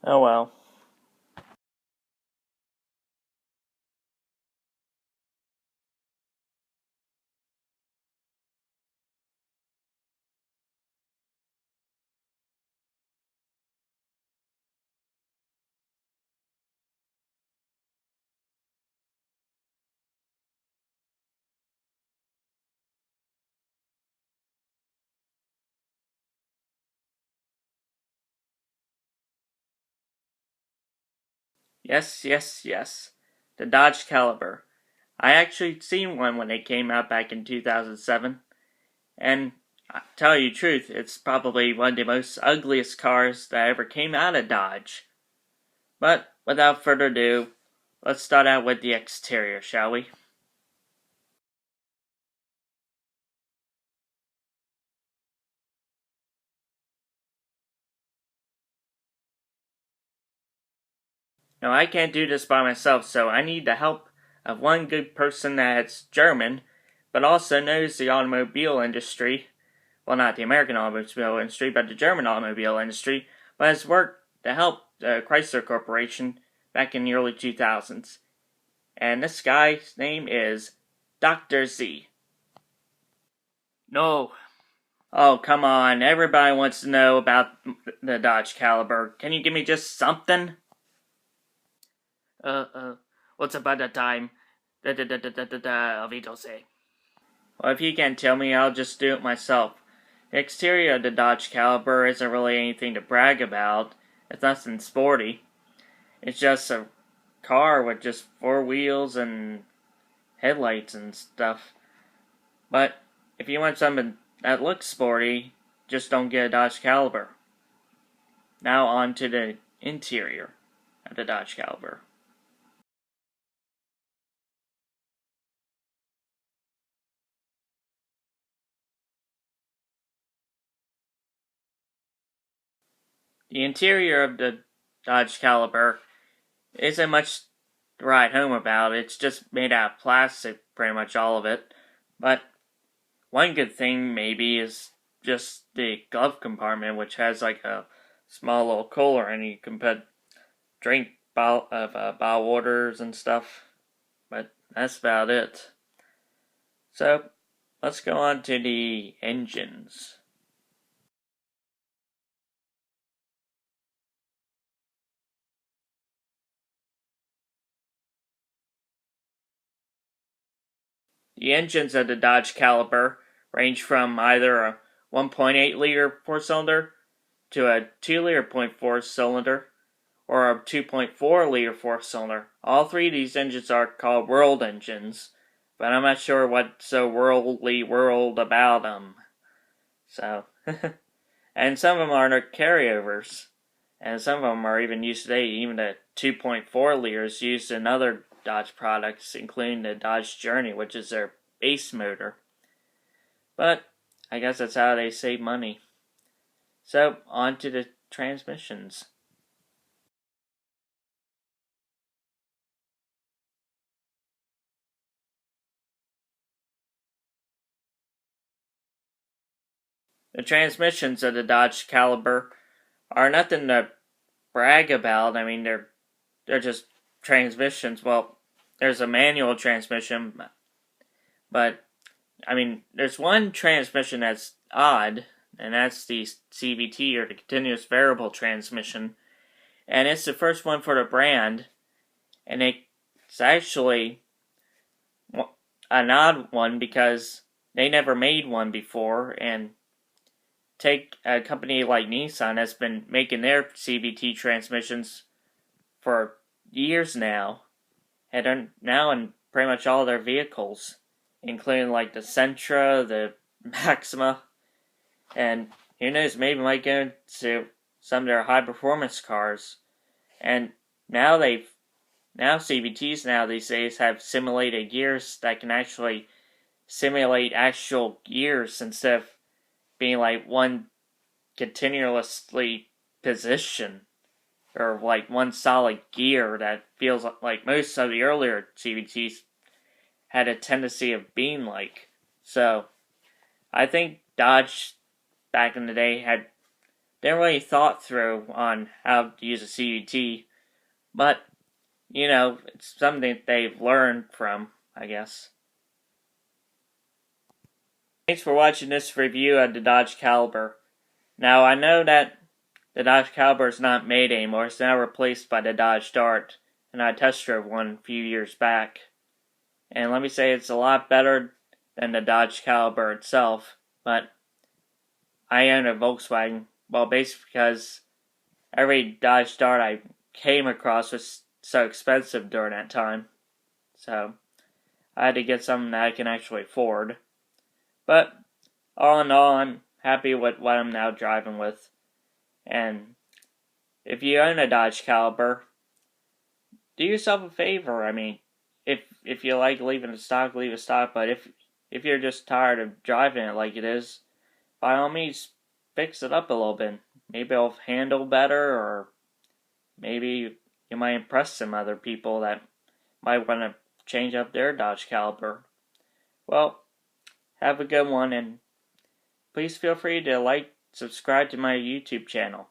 Oh well. Yes, yes, yes. The Dodge Caliber. I actually seen one when they came out back in 2007, and I tell you the truth, it's probably one of the most ugliest cars that ever came out of Dodge. But without further ado, let's start out with the exterior, shall we? Now, I can't do this by myself, so I need the help of one good person that's German, but also knows the automobile industry. Well, not the American automobile industry, but the German automobile industry, but has worked to help the Chrysler Corporation back in the early 2000s. And this guy's name is Dr. Z. No. Oh, come on. Everybody wants to know about the Dodge Caliber. Can you give me just something? Uh, uh, what's about the time? Vito say. Well, if you can't tell me, I'll just do it myself. The exterior of the Dodge Caliber isn't really anything to brag about. It's nothing sporty. It's just a car with just four wheels and headlights and stuff. But if you want something that looks sporty, just don't get a Dodge Caliber. Now on to the interior of the Dodge Caliber. The interior of the Dodge Caliber isn't much to write home about. It's just made out of plastic, pretty much all of it. But one good thing maybe is just the glove compartment, which has like a small little cooler, and you can put drink bottle waters and stuff. But that's about it. So let's go on to the engines. The engines of the Dodge Caliber range from either a 1.8 liter four cylinder to a 2 liter point four cylinder or a 2.4 liter four cylinder. All three of these engines are called world engines, but I'm not sure what's so world about them. So, and some of them are carryovers, and some of them are even used today. Even the 2.4 liters used in other Dodge products, including the Dodge Journey, which is their base motor. But I guess that's how they save money. So, on to the transmissions. The transmissions of the Dodge Caliber are nothing to brag about. I mean, they're just transmissions. Well, there's a manual transmission, but I mean, there's one transmission that's odd, and that's the CVT, or the continuous variable transmission, and it's the first one for the brand, and it's actually an odd one because they never made one before, and take a company like Nissan that's been making their CVT transmissions for years now, and are now in pretty much all their vehicles, including like the Sentra, the Maxima, and who knows, maybe might go into some of their high performance cars. And now CVTs now these days have simulated gears that can actually simulate actual gears instead of being like one continuously position, or like one solid gear that feels like most of the earlier CVTs had a tendency of being like. So I think Dodge back in the day had didn't really thought through on how to use a CVT, but it's something that they've learned from, I guess. Thanks for watching this review of the Dodge Caliber. Now, I know that the Dodge Caliber is not made anymore. It's now replaced by the Dodge Dart, and I test drove one a few years back. And let me say, it's a lot better than the Dodge Caliber itself, but I own a Volkswagen, well, basically because every Dodge Dart I came across was so expensive during that time. So, I had to get something that I can actually afford. But, all in all, I'm happy with what I'm now driving with. And if you own a Dodge Caliber, do yourself a favor. I mean, if you like leaving it stock, leave it stock. But if you're just tired of driving it like it is, by all means, fix it up a little bit. Maybe it'll handle better, or maybe you might impress some other people that might want to change up their Dodge Caliber. Well, have a good one, and please feel free to subscribe to my YouTube channel.